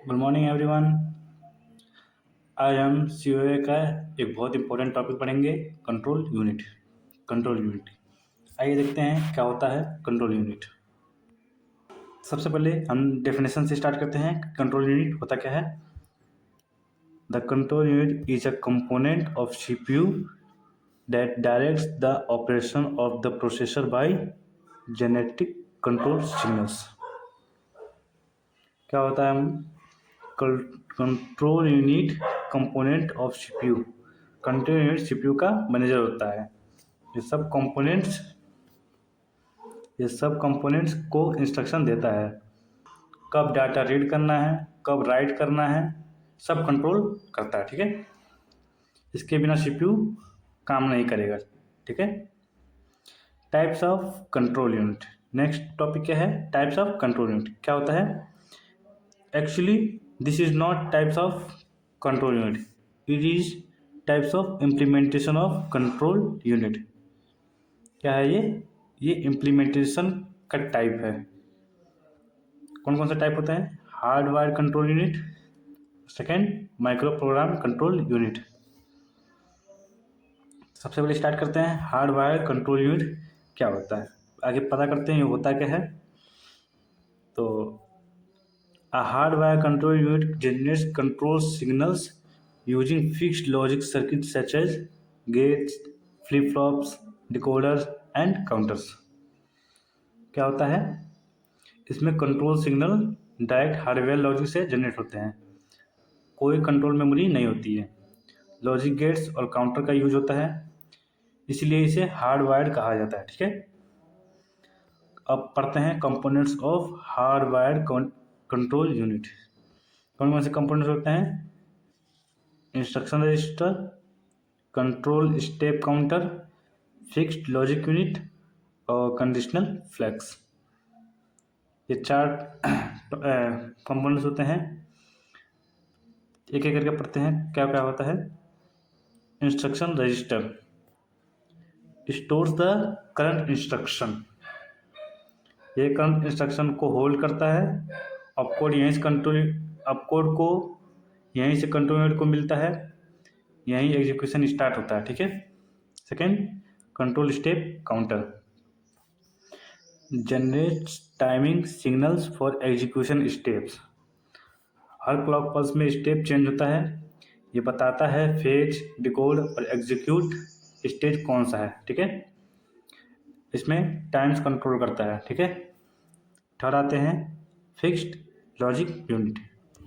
Good morning everyone. आज हम COA का एक बहुत इंपॉर्टेंट टॉपिक पढ़ेंगे, कंट्रोल यूनिट। कंट्रोल यूनिट, आइए देखते हैं क्या होता है कंट्रोल यूनिट। सबसे पहले हम डेफिनेशन से स्टार्ट करते हैं। कंट्रोल यूनिट होता क्या है? The control unit is a component of CPU that directs the operation of the processor bye genetic control signals. क्या होता है? हम control unit component of CPU. Control unit CPU का मैनेजर होता है। ये सब कंपोनेंट्स को इंस्ट्रक्शन देता है, कब डाटा रीड करना है, कब राइट करना है, सब कंट्रोल करता है। ठीक है, इसके बिना सीपीयू काम नहीं करेगा। ठीक है। Types of control unit, next topic क्या है? टाइप्स ऑफ कंट्रोल यूनिट क्या होता है? Actually, this is not types of control unit. It is types of implementation of control unit. क्या है ये? ये implementation का टाइप है। कौन कौन सा टाइप होता है? Hardwire control unit, second micro program control unit. सबसे पहले स्टार्ट करते हैं हार्डवायर कंट्रोल यूनिट क्या होता है, आगे पता करते हैं ये होता क्या है। तो a hardware control unit generates control signals using fixed logic circuits such as gates, flip-flops, decoders and counters। क्या होता है? इसमें control signal direct hardware logic से जनरेट होते हैं, कोई कंट्रोल मेमोरी नहीं होती है। लॉजिक गेट्स और काउंटर का यूज होता है, इसलिए इसे हार्डवायर्ड कहा जाता है। ठीक है। अब पढ़ते हैं components of hardwired control unit. कौन कौन से कंपोनेंट्स होते हैं? Instruction register, control step counter, fixed logic unit और कंडीशनल फ्लैग्स। ये चार कंपोनेंट्स होते हैं। एक एक करके पढ़ते हैं क्या क्या होता है। Instruction register stores the current instruction, ये करंट इंस्ट्रक्शन को होल्ड करता है। अपकोड यहीं से अपकोड को यहीं से कंट्रोल यूनिट को मिलता है, यहीं एग्जीक्यूशन स्टार्ट होता है। ठीक है। Second, control step counter generates timing signals for execution steps. Her clock pulse में स्टेप चेंज होता है, ये बताता है फेच, डिकोड और एग्जीक्यूट स्टेज कौन सा है। ठीक है। इसमें टाइम्स कंट्रोल करता है। ठीक है। थर्ड आते हैं फिक्स्ड लॉजिक यूनिट।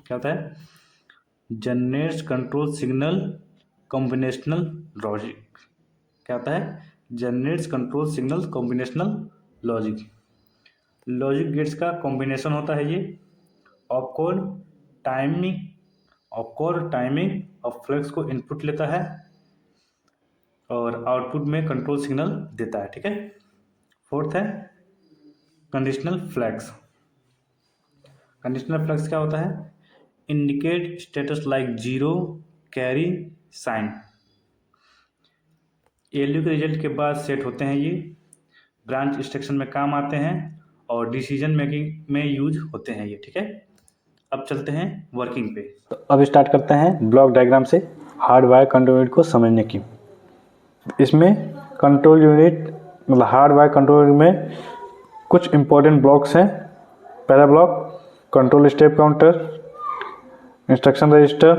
क्या होता है? Generates control signal combinational logic. क्या होता है? Generates control signal combinational logic. Logic gates का कॉम्बिनेशन होता है ये। ऑपकोड टाइमिंग और फ्लैग्स को इनपुट लेता है और आउटपुट में कंट्रोल सिग्नल देता है। ठीक है। फोर्थ है कंडीशनल फ्लैग्स। कंडीशनल फ्लैग्स क्या होता है? Indicate status like zero, carry, sign. ALU के रिजल्ट के बाद सेट होते हैं ये, ब्रांच इंस्ट्रक्शन में काम आते हैं और डिसीजन मेकिंग में यूज होते हैं ये। ठीक है। अब चलते हैं वर्किंग पे। तो अब स्टार्ट करते हैं ब्लॉक डायग्राम से हार्डवायर कंट्रोल यूनिट को समझने की। इसमें कंट्रोल यूनिट मतलब हार्डवायर कंट्रोल यूनिट में कुछ इंपॉर्टेंट ब्लॉक्स हैं। पहला block control step counter, instruction register,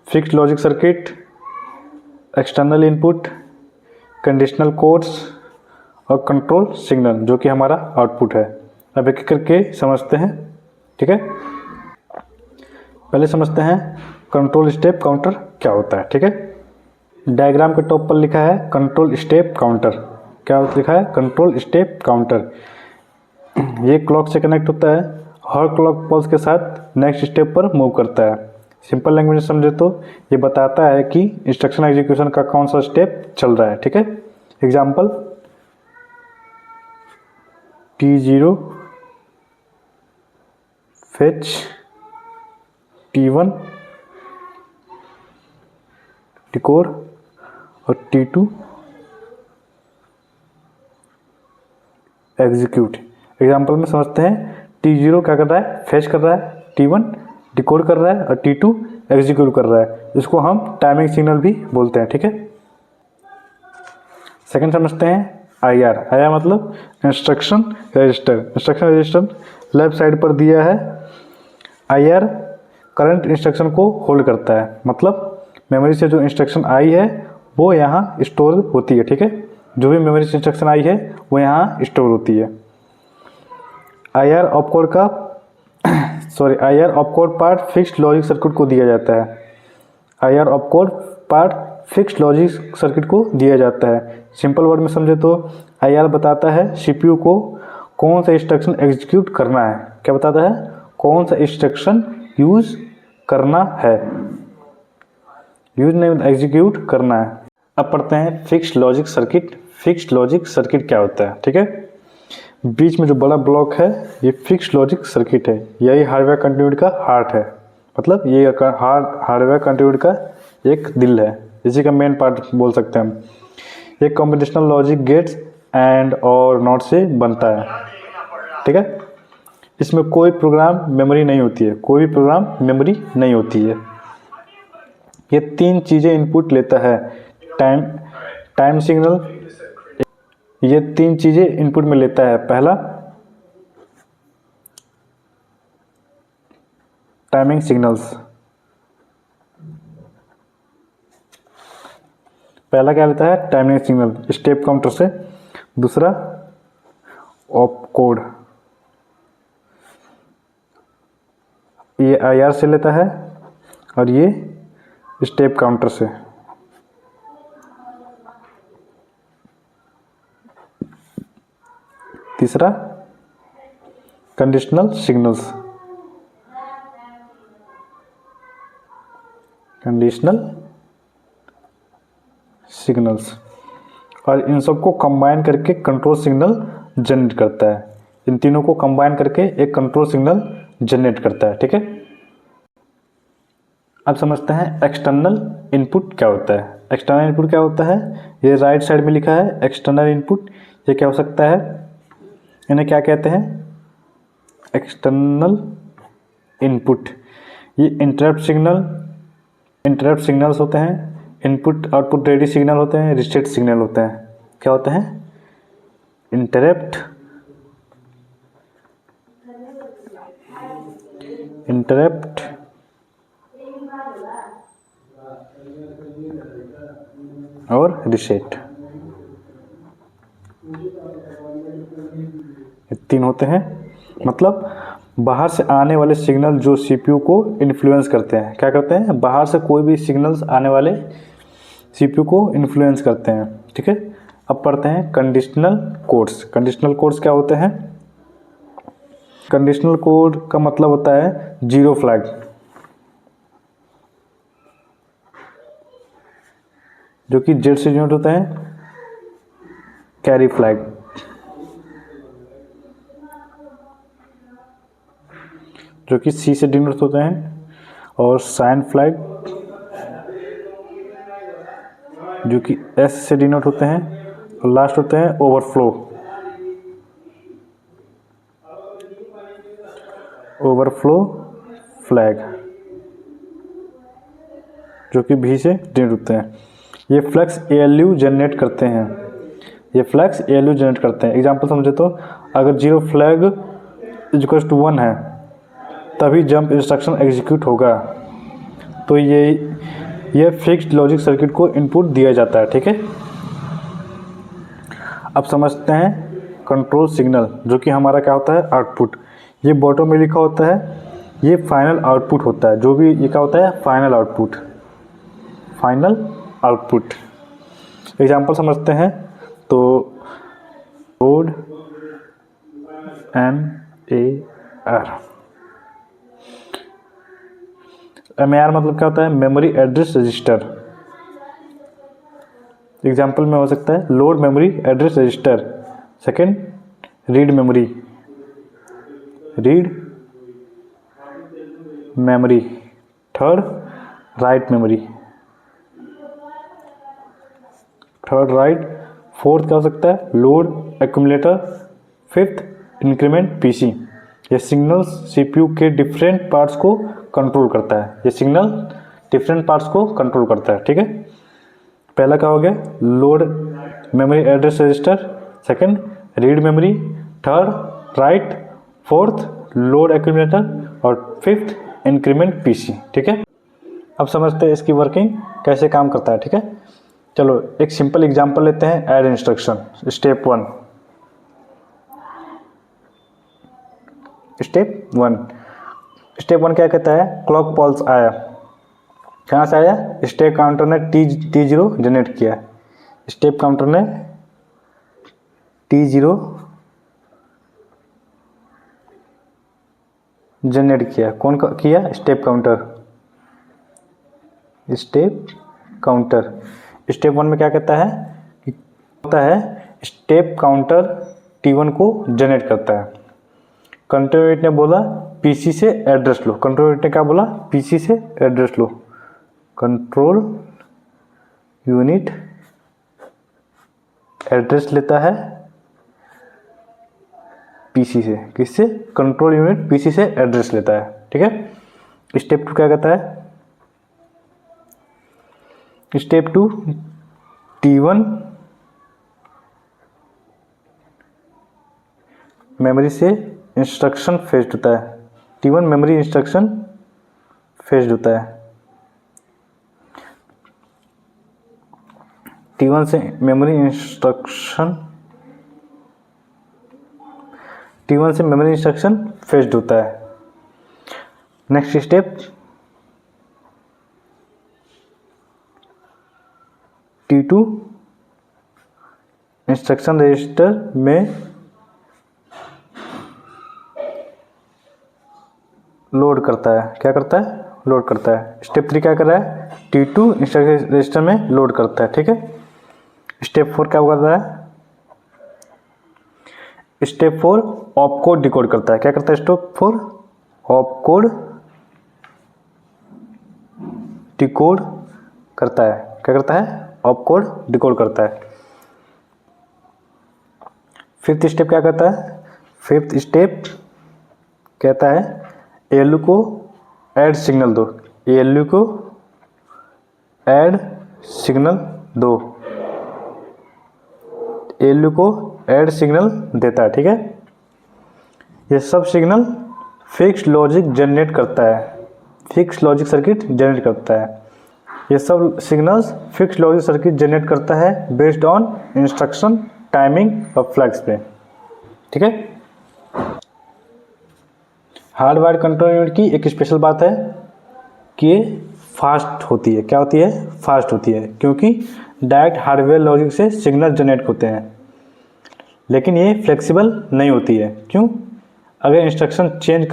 fixed logic circuit, external input, conditional codes और कंट्रोल सिग्नल जो कि हमारा आउटपुट है। अब एक एक करके समझते हैं। ठीक है। पहले समझते हैं कंट्रोल स्टेप काउंटर क्या होता है। ठीक है। डायग्राम के टॉप पर लिखा है कंट्रोल स्टेप काउंटर। क्या लिखा है? Control step counter. ये क्लॉक से कनेक्ट होता है, हर क्लॉक पल्स के साथ नेक्स्ट स्टेप पर मूव करता है। सिंपल लैंग्वेज में समझे तो ये बताता है कि इंस्ट्रक्शन एग्जीक्यूशन का कौन सा स्टेप चल रहा है। ठीक है। Example T0 fetch, T1 decode और T2 एग्जीक्यूट। एग्जाम्पल में समझते हैं T0 क्या कर रहा है? फेच कर रहा है, T1 डिकोड कर रहा है और T2 एग्जीक्यूट कर रहा है। इसको हम टाइमिंग सिग्नल भी बोलते हैं, ठीक है। सेकंड समझते हैं IR। IR मतलब instruction register. Instruction register left side पर दिया है। IR करंट इंस्ट्रक्शन को होल्ड करता है, मतलब मेमोरी से जो इंस्ट्रक्शन आई है वो यहाँ स्टोर होती है, ठीक है। जो भी मेमोरी से इंस्ट्रक्शन आई है वो यहाँ स्टोर होती है। IR ऑपकोड का IR opcode part fixed logic circuit को दिया जाता है। IR opcode part fixed logic circuit को दिया जाता है। सिंपल वर्ड में समझे तो IR बताता है CPU को कौन सा इंस्ट्रक्शन एग्जीक्यूट करना है। क्या बताता है? कौन सा इंस्ट्रक्शन यूज करना है, यूज नहीं एग्जीक्यूट करना है। अब पढ़ते हैं fixed logic circuit. Fixed logic circuit क्या होता है, ठीक है। बीच में जो बड़ा ब्लॉक है ये फिक्स्ड लॉजिक सर्किट है, यही हार्डवेयर कंट्रीब्यूट का हार्ट है, मतलब ये हार्डवेयर कंट्रीब्यूट का एक दिल है, इसी का मेन पार्ट बोल सकते हैं हम। ये कॉम्बिनेशनल लॉजिक गेट्स एंड और नॉट से बनता है, ठीक है। इसमें कोई प्रोग्राम मेमोरी नहीं होती है, कोई भी प्रोग्राम मेमोरी नहीं होती है। ये तीन चीज़ें इनपुट लेता है, टाइम सिग्नल, ये तीन चीज़ें इनपुट में लेता है। पहला टाइमिंग सिग्नल्स, पहला क्या लेता है? टाइमिंग सिग्नल स्टेप काउंटर से। दूसरा ऑपकोड, ये IR से लेता है और ये स्टेप काउंटर से। तीसरा कंडीशनल सिग्नल्स, कंडीशनल सिग्नल्स, और इन सबको कंबाइन करके कंट्रोल सिग्नल जनरेट करता है। इन तीनों को कंबाइन करके एक कंट्रोल सिग्नल जनरेट करता है, ठीक है। अब समझते हैं एक्सटर्नल इनपुट क्या होता है। एक्सटर्नल इनपुट क्या होता है? ये राइट साइड में लिखा है एक्सटर्नल इनपुट। ये क्या हो सकता है? इन्हें क्या कहते हैं? External input. ये इंटरप्ट सिग्नल्स होते हैं, इनपुट आउटपुट रेडी सिग्नल होते हैं, रीसेट सिग्नल होते हैं। क्या होते हैं? इंटरप्ट और रीसेट, ये तीन होते हैं। मतलब बाहर से आने वाले सिग्नल जो CPU को इन्फ्लुएंस करते हैं। क्या करते हैं? बाहर से कोई भी सिग्नल्स आने वाले CPU को इन्फ्लुएंस करते हैं, ठीक है। अब पढ़ते हैं कंडीशनल कोड्स। कंडीशनल कोड्स क्या होते हैं? कंडीशनल कोड का मतलब होता है जीरो फ्लैग, जो कि Z से डिनोट होता है कैरी फ्लैग, जो कि C से डिनोट होते हैं, और साइन फ्लैग जो कि S से डिनोट होते हैं, और लास्ट होते हैं ओवरफ्लो फ्लैग, जो कि V से डिनोट होते हैं। ये फ्लैग्स ALU जनरेट करते हैं, एग्जाम्पल समझे तो अगर जीरो फ्लैग इक्वल्स टू 1 है तभी जंप इंस्ट्रक्शन एग्जीक्यूट होगा। तो ये फिक्स्ड लॉजिक सर्किट को इनपुट दिया जाता है, ठीक है। अब समझते हैं कंट्रोल सिग्नल, जो कि हमारा क्या होता है? आउटपुट। ये बॉटम में लिखा होता है, ये फाइनल आउटपुट होता है। जो भी ये क्या होता है? Final output. एग्जाम्पल समझते हैं तो कोड MAR। MAR मतलब क्या होता है? Memory address register. एग्जाम्पल में हो सकता है load memory address register, second read memory, third write memory, fourth क्या हो सकता है? Load accumulator, fifth increment PC। ये सिग्नल सीपीयू के डिफरेंट पार्ट्स को कंट्रोल करता है। ये सिग्नल डिफरेंट पार्ट्स को कंट्रोल करता है, ठीक है। पहला क्या हो गया, load memory address register, second read memory, third right, fourth load accumulator और फिफ्थ इंक्रीमेंट पीसी, ठीक है। अब समझते हैं इसकी वर्किंग कैसे काम करता है, ठीक है। चलो एक सिंपल एग्जांपल लेते हैं, add instruction step one. Step one क्या कहता है, क्लॉक पल्स आया, कहाँ से आया, स्टेप काउंटर ने T0 जनरेट किया। स्टेप काउंटर ने T0 जनरेट किया। कौन किया, स्टेप काउंटर। स्टेप वन में क्या कहता है कि होता है स्टेप काउंटर T1 को जनरेट करता है। कंट्रोल यूनिट ने बोला पीसी से एड्रेस लो। कंट्रोल यूनिट ने क्या बोला, पीसी से एड्रेस लो। कंट्रोल यूनिट एड्रेस लेता है पीसी से, किससे, कंट्रोल यूनिट पीसी से एड्रेस लेता है, ठीक है। स्टेप टू क्या कहता है, स्टेप टू T1 मेमोरी से इंस्ट्रक्शन फेच्ड होता है। T1 मेमोरी इंस्ट्रक्शन फेच्ड होता है। T1 से मेमोरी इंस्ट्रक्शन फेच्ड होता है। Next step T2 instruction register में लोड करता है। क्या करता है, लोड करता है। स्टेप 3 क्या कर रहा है, T2 इंस्ट्रक्शन रजिस्टर में लोड करता है, ठीक है। स्टेप 4 क्या कर रहा है, स्टेप 4 ऑपकोड डिकोड करता है। क्या करता है स्टेप 4, ऑपकोड डिकोड करता है। क्या करता है, ऑपकोड डिकोड करता है। फिफ्थ स्टेप क्या कहता है, फिफ्थ स्टेप कहता है ALU को ऐड सिग्नल दो। ALU को ऐड सिग्नल दो। ALU को ऐड सिग्नल देता है, ठीक है। ये सब सिग्नल फिक्स्ड लॉजिक जनरेट करता है, फिक्स्ड लॉजिक सर्किट जनरेट करता है। ये सब signals fixed logic circuit generate करता है बेस्ड ऑन इंस्ट्रक्शन टाइमिंग और फ्लैग्स पे, ठीक है। हार्डवायर कंट्रोल यूनिट की एक स्पेशल बात है कि ये फास्ट होती है। क्या होती है, फास्ट होती है, क्योंकि डायरेक्ट हार्डवेयर लॉजिक से सिग्नल जनरेट होते हैं। लेकिन ये फ्लेक्सिबल नहीं होती है। क्यों, अगर इंस्ट्रक्शन चेंज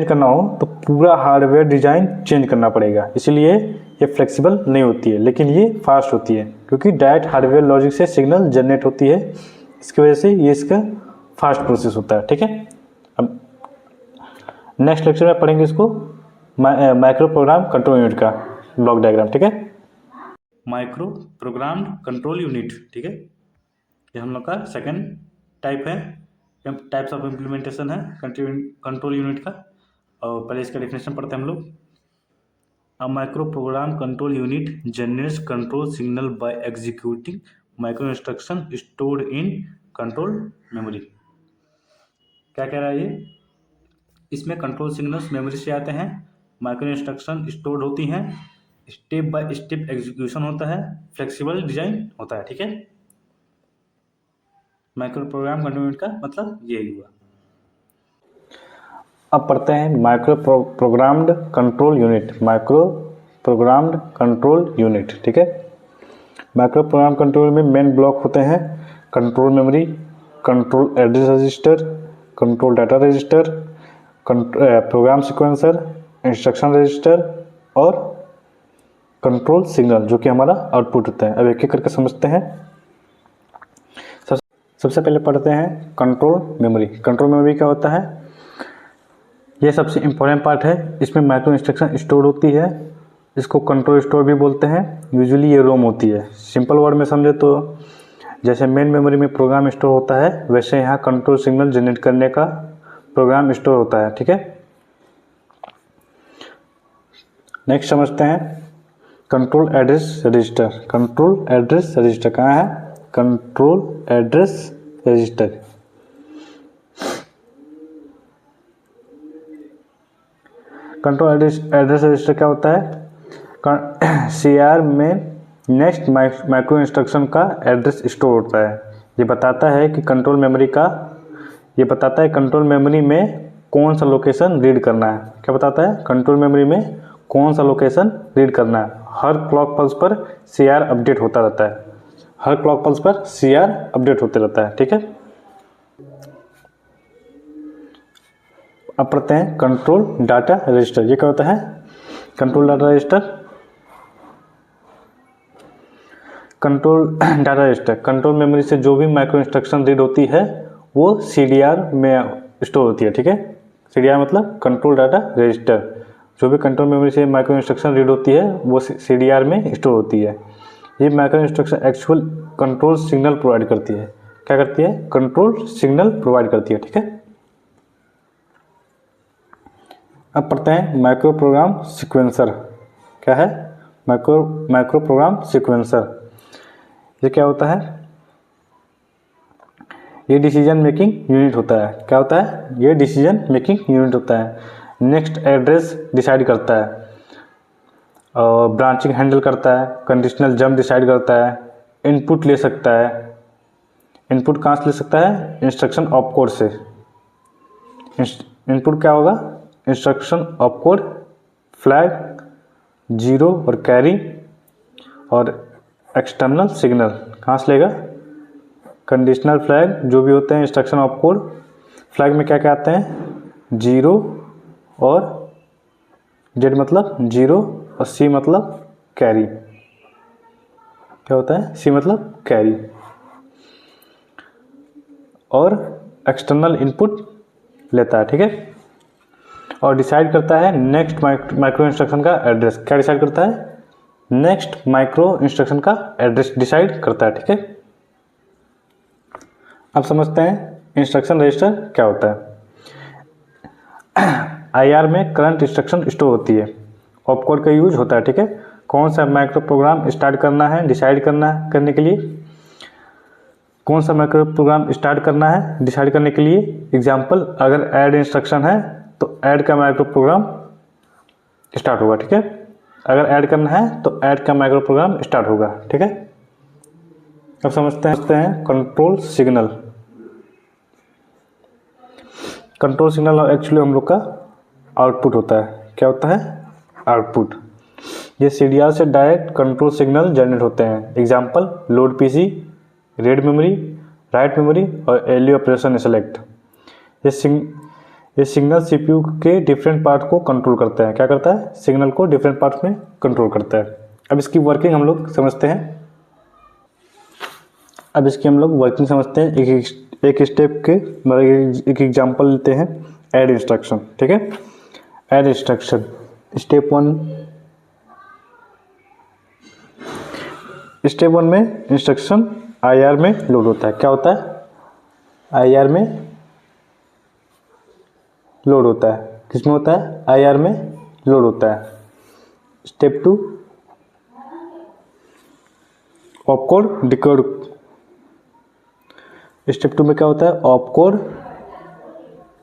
करना हो तो पूरा हार्डवेयर डिज़ाइन चेंज करना पड़ेगा। इसलिए ये फ्लेक्सिबल नहीं होती है, लेकिन ये फास्ट होती है क्योंकि डायरेक्ट हार्डवेयर लॉजिक से सिग्नल जनरेट होती है। इसकी वजह से ये इसका फास्ट प्रोसेस होता है, ठीक है। अब नेक्स्ट लेक्चर में पढ़ेंगे इसको माइक्रो प्रोग्राम कंट्रोल यूनिट का ब्लॉक डायग्राम, ठीक है। माइक्रो प्रोग्राम कंट्रोल यूनिट, ठीक है, ये हम लोग का सेकंड टाइप है, टाइप्स ऑफ इम्प्लीमेंटेशन है कंट्रोल यूनिट का। और पहले इसका डेफिनेशन पढ़ते हैं हम लोग। A micro program control unit generates control signal by executing micro instruction stored in control memory. क्या कह रहा है ये, इसमें कंट्रोल सिग्नल्स मेमोरी से आते हैं, माइक्रो इंस्ट्रक्शन स्टोर्ड होती हैं, स्टेप बाय स्टेप एग्जीक्यूशन होता है, फ्लेक्सिबल डिजाइन होता है, ठीक है। माइक्रो प्रोग्राम कंट्रोल यूनिट का मतलब यही हुआ। अब पढ़ते हैं micro programmed control unit. Micro programmed control unit, ठीक है। माइक्रो प्रोग्राम कंट्रोल में मेन ब्लॉक होते हैं control memory, control address register, control data register, program sequencer, instruction register और कंट्रोल सिग्नल जो कि हमारा आउटपुट होता है। अब एक एक करके समझते हैं। सबसे पहले पढ़ते हैं कंट्रोल मेमोरी। कंट्रोल मेमोरी क्या होता है, ये सबसे इम्पोर्टेंट पार्ट है। इसमें माइक्रो इंस्ट्रक्शन स्टोर होती है, इसको कंट्रोल स्टोर भी बोलते हैं। यूजुअली ये रोम होती है। सिंपल वर्ड में समझे तो जैसे मेन मेमोरी में प्रोग्राम स्टोर होता है वैसे यहाँ कंट्रोल सिग्नल जनरेट करने का प्रोग्राम स्टोर होता है। ठीक है, नेक्स्ट समझते हैं control address register. Control address register कहाँ है? Control address register. Control address register क्या होता है? CR में नेक्स्ट माइक्रो इंस्ट्रक्शन का एड्रेस स्टोर होता है। ये बताता है कि कंट्रोल मेमोरी में कौन सा लोकेशन रीड करना है। क्या बताता है? कंट्रोल मेमोरी में कौन सा लोकेशन रीड करना है। हर क्लॉक पल्स पर CR अपडेट होता रहता है। हर क्लॉक पल्स पर CR अपडेट होते रहता है। ठीक है, अब पढ़ते हैं कंट्रोल डाटा रजिस्टर। ये क्या होता है? Control data register. Control data register control memory से जो भी माइक्रो इंस्ट्रक्शन रीड होती है वो CDR में स्टोर होती है। ठीक है, CDR मतलब कंट्रोल डाटा रजिस्टर। जो भी कंट्रोल मेमोरी से माइक्रो इंस्ट्रक्शन रीड होती है वो CDR में स्टोर होती है। ये micro instruction actual control signal provide करती है। क्या करती है? कंट्रोल सिग्नल प्रोवाइड करती है। ठीक है, अब पढ़ते हैं माइक्रो प्रोग्राम सीक्वेंसर। क्या है? Micro program sequencer. ये क्या होता है? ये डिसीजन मेकिंग यूनिट होता है। क्या होता है? ये डिसीजन मेकिंग यूनिट होता है। नेक्स्ट एड्रेस डिसाइड करता है और ब्रांचिंग हैंडल करता है, कंडीशनल जंप डिसाइड करता है, इनपुट ले सकता है। इनपुट कहाँ से ले सकता है? इंस्ट्रक्शन ऑफ कोड से। इनपुट क्या होगा? Instruction of code, flag, zero और कैरी और एक्सटर्नल सिग्नल। कहाँ से लेगा? कंडीशनल फ्लैग जो भी होते हैं इंस्ट्रक्शन ऑफ कोड। फ्लैग में क्या क्या आते हैं? जीरो और जेड मतलब जीरो और सी मतलब कैरी। क्या होता है? सी मतलब कैरी। और एक्सटर्नल इनपुट लेता है। ठीक है, और डिसाइड करता है नेक्स्ट माइक्रो इंस्ट्रक्शन का एड्रेस। क्या डिसाइड करता है? नेक्स्ट माइक्रो इंस्ट्रक्शन का एड्रेस डिसाइड करता है। ठीक है, अब समझते हैं इंस्ट्रक्शन रजिस्टर क्या होता है। IR में करंट इंस्ट्रक्शन स्टोर होती है। ऑप कोड का यूज होता है। ठीक है, कौन सा माइक्रो प्रोग्राम स्टार्ट करना है डिसाइड करने के लिए, कौन सा माइक्रो प्रोग्राम स्टार्ट करना है डिसाइड करने के लिए। एग्जाम्पल, अगर ऐड इंस्ट्रक्शन है तो ऐड का माइक्रो प्रोग्राम स्टार्ट होगा। ठीक है, अगर ऐड करना है तो ऐड का माइक्रो प्रोग्राम स्टार्ट होगा। ठीक है, अब समझते हैं control signal. Control signal actually हम लोग का आउटपुट होता है। क्या होता है? आउटपुट। ये CDR से डायरेक्ट कंट्रोल सिग्नल जनरेट होते हैं। Example, load PC, read memory, write memory और LU ऑपरेशन सेलेक्ट। ये सिग्नल CPU के डिफरेंट पार्ट को कंट्रोल करता है। क्या करता है? सिग्नल को डिफरेंट पार्ट में कंट्रोल करता है। अब इसकी वर्किंग हम लोग समझते हैं। एक स्टेप के मतलब एक एग्जांपल लेते हैं। Add instruction. ठीक है, ऐड इंस्ट्रक्शन स्टेप वन में इंस्ट्रक्शन IR में लोड होता है। क्या होता है? IR में लोड होता है। किसमें होता है? IR में लोड होता है। Step 2 op code decode. Step 2 में क्या होता है? Op code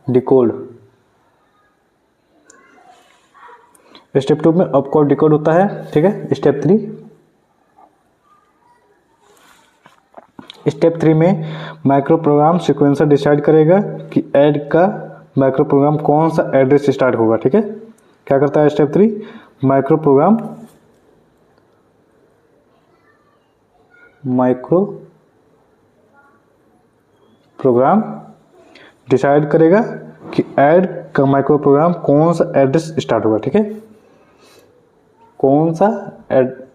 decode. स्टेप 2 में ऑप कोड डिकोड होता है। ठीक है, स्टेप 3 में माइक्रो प्रोग्राम सीक्वेंसर डिसाइड करेगा कि ऐड का माइक्रो प्रोग्राम कौन सा एड्रेस से स्टार्ट होगा। ठीक है, क्या करता है स्टेप 3? माइक्रो प्रोग्राम डिसाइड करेगा कि ऐड का माइक्रो प्रोग्राम कौन सा एड्रेस स्टार्ट होगा। ठीक है, कौन सा ऐड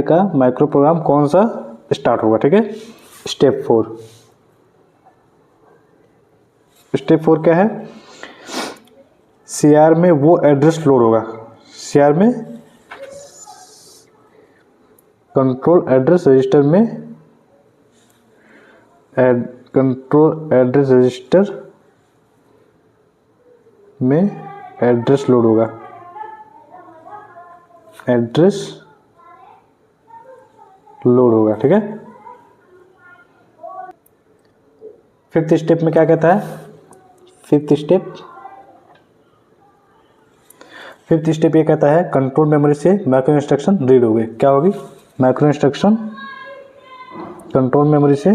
का माइक्रो प्रोग्राम कौन सा स्टार्ट होगा। ठीक है, स्टेप 4 क्या है? CR में वो एड्रेस लोड होगा। CR में कंट्रोल एड्रेस रजिस्टर में एड्रेस लोड होगा, ठीक है। फिफ्थ स्टेप में क्या कहता है, फिफ्थ स्टेप ये कहता है कंट्रोल मेमोरी से माइक्रो इंस्ट्रक्शन रीड हो गए। क्या होगी, माइक्रो इंस्ट्रक्शन कंट्रोल मेमोरी से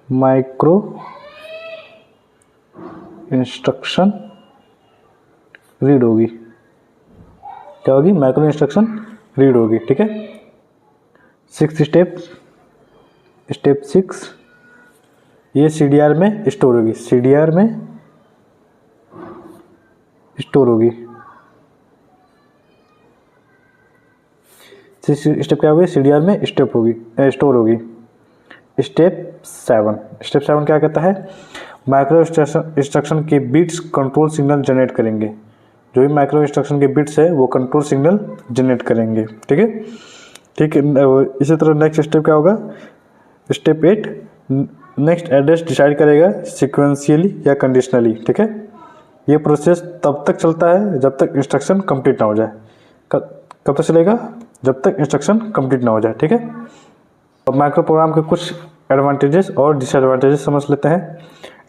माइक्रो इंस्ट्रक्शन रीड होगी। क्या होगी, माइक्रो इंस्ट्रक्शन रीड होगी, ठीक है। सिक्स्थ स्टेप, स्टेप 6, ये CDR में स्टोर होगी, स्टेप क्या होगी, CDR में स्टोर होगी। स्टेप 7 क्या कहता है, माइक्रो इंस्ट्रक्शन के बिट्स कंट्रोल सिग्नल जनरेट करेंगे। जो भी माइक्रो इंस्ट्रक्शन के बिट्स है वो कंट्रोल सिग्नल जनरेट करेंगे, ठीक है। इसी तरह नेक्स्ट स्टेप क्या होगा, स्टेप 8, नेक्स्ट एड्रेस डिसाइड करेगा सिक्वेंशियली या कंडीशनली, ठीक है। ये प्रोसेस तब तक चलता है जब तक इंस्ट्रक्शन कंप्लीट ना हो जाए। कब तक चलेगा, जब तक इंस्ट्रक्शन कंप्लीट ना हो जाए, ठीक है। अब माइक्रो प्रोग्राम के कुछ एडवांटेजेस और डिसएडवांटेजेस समझ लेते हैं।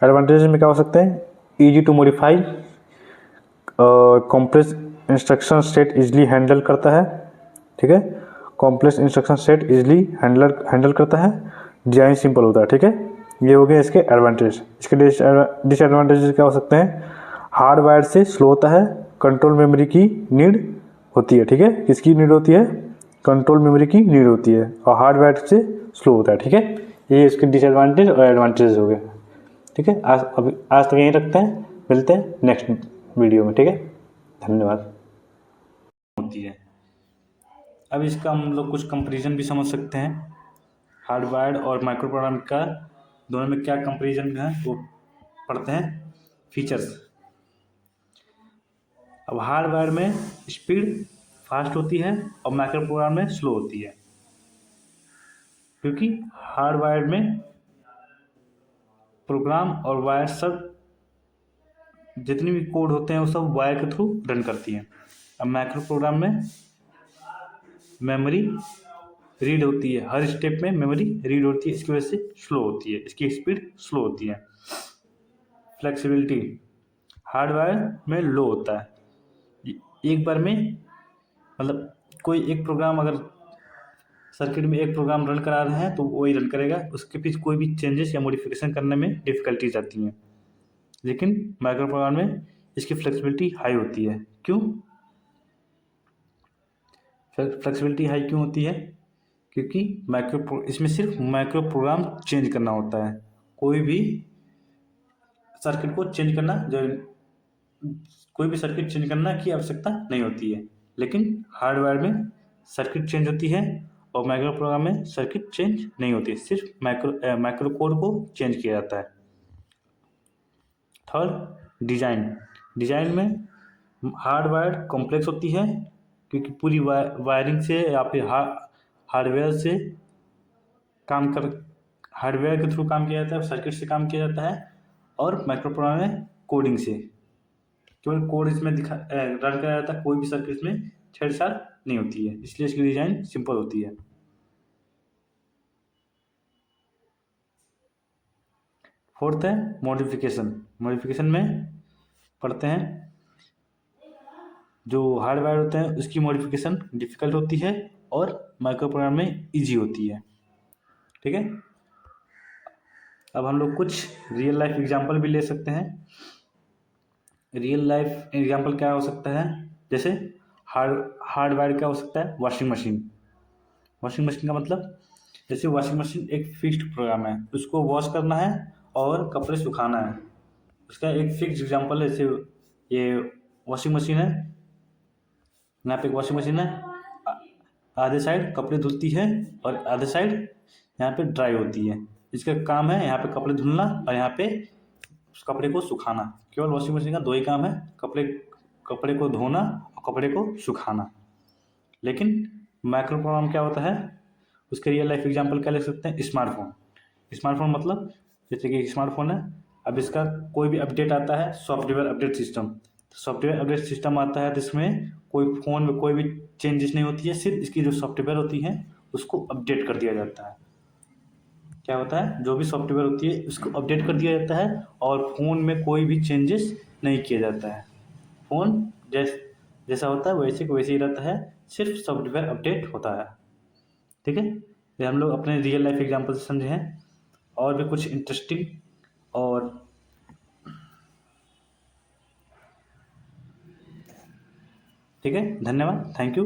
एडवांटेजेस में क्या हो सकते हैं, easy to modify, complex instruction set easily handle करता है, ठीक है। Complex instruction set easily handle करता है, डिजाइन सिंपल होता है, ठीक है। ये हो गए इसके एडवांटेज। इसके डिसएडवांटेजेस क्या हो सकते हैं, हार्डवायर से स्लो होता है, कंट्रोल मेमोरी की नीड होती है, ठीक है। किसकी नीड होती है, कंट्रोल मेमोरी की नीड होती है, और हार्डवायर से स्लो होता है, ठीक है। ये इसके डिसएडवांटेज और एडवांटेज हो गए, ठीक है। आज तक यहीं रखते हैं, मिलते हैं नेक्स्ट वीडियो में, ठीक है। धन्यवाद। होती है, अब इसका हम लोग कुछ कंपैरिजन भी समझ सकते हैं, हार्डवायर्ड और माइक्रो प्रोग्राम का दोनों में क्या कंपैरिजन है वो पढ़ते हैं। फीचर्स, अब हार्डवायर में स्पीड फास्ट होती है और माइक्रो प्रोग्राम में स्लो होती है, क्योंकि हार्डवायर में प्रोग्राम और वायर सब जितनी भी कोड होते हैं वो सब वायर के थ्रू रन करती हैं। अब माइक्रो प्रोग्राम में मेमोरी रीड होती है, हर स्टेप में मेमोरी रीड होती है, इसकी वजह से स्लो होती है, इसकी स्पीड स्लो होती है। फ्लेक्सिबिलिटी, हार्डवायर में लो होता है, एक बार में मतलब कोई एक प्रोग्राम अगर सर्किट में एक प्रोग्राम रन करा रहे हैं तो वही रन करेगा, उसके पीछे कोई भी चेंजेस या मॉडिफिकेशन करने में डिफिकल्टीज आती हैं। लेकिन माइक्रो प्रोग्राम में इसकी फ्लेक्सिबिलिटी हाई होती है। क्यों फ्लेक्सिबिलिटी हाई क्यों होती है, क्योंकि इसमें सिर्फ माइक्रो प्रोग्राम चेंज करना होता है, कोई भी सर्किट को चेंज करना जो कोई भी सर्किट चेंज करना की आवश्यकता नहीं होती है। लेकिन हार्डवेयर में सर्किट चेंज होती है और माइक्रो प्रोग्राम में सर्किट चेंज नहीं होती है, सिर्फ माइक्रो कोड को चेंज किया जाता है। थर्ड, डिजाइन में हार्डवायर कॉम्प्लेक्स होती है, क्योंकि पूरी वायरिंग से या फिर हार्डवेयर से हार्डवेयर के थ्रू काम किया जाता है, सर्किट से काम किया जाता है। और माइक्रो प्रोग्राम में कोडिंग से केवल कोड इसमें रन कराया जाता है, कोई भी सर्किट में छेड़छाड़ नहीं होती है, इसलिए इसकी डिजाइन सिंपल होती है। फोर्थ है मॉडिफिकेशन में पढ़ते हैं, जो हार्डवेयर होते हैं उसकी मॉडिफिकेशन डिफिकल्ट होती है और माइक्रो प्रोग्राम में इजी होती है, ठीक है। अब हम लोग कुछ रियल लाइफ एग्जांपल भी ले सकते हैं। रियल लाइफ एग्जांपल क्या हो सकता है, जैसे हार्डवेयर क्या हो सकता है, वॉशिंग मशीन का मतलब, जैसे वॉशिंग मशीन एक फिक्स्ड प्रोग्राम है, उसको वॉश करना है और कपड़े सुखाना है, उसका एक फिक्स एग्जांपल है। जैसे ये वॉशिंग मशीन है, यहाँ पे एक वॉशिंग मशीन है, आधे साइड कपड़े धुलती है और आधे साइड यहाँ पे ड्राई होती है। इसका काम है यहाँ पे कपड़े धुलना और यहाँ पे उस कपड़े को सुखाना। केवल वॉशिंग मशीन का दो ही काम है, कपड़े को धोना और कपड़े को सुखाना। लेकिन माइक्रो प्रोग्राम क्या होता है, उसके रियल लाइफ एग्जांपल क्या ले सकते हैं, स्मार्टफोन। स्मार्टफोन मतलब जैसे कि स्मार्टफोन है, अब इसका कोई भी अपडेट आता है, software update system, software update system आता है जिसमें कोई फ़ोन में कोई भी चेंजेस नहीं होती है, सिर्फ इसकी जो सॉफ्टवेयर होती है उसको अपडेट कर दिया जाता है। क्या होता है, जो भी सॉफ्टवेयर होती है उसको अपडेट कर दिया जाता है और फ़ोन में कोई भी चेंजेस नहीं किया जाता है। फ़ोन जैसा होता है वैसे का वैसे ही रहता है, सिर्फ सॉफ्टवेयर अपडेट होता है। ठीक है, ये हम लोग अपने रियल लाइफ एग्जांपल से समझे हैं। और भी कुछ इंटरेस्टिंग और ठीक है, धन्यवाद, थैंक यू।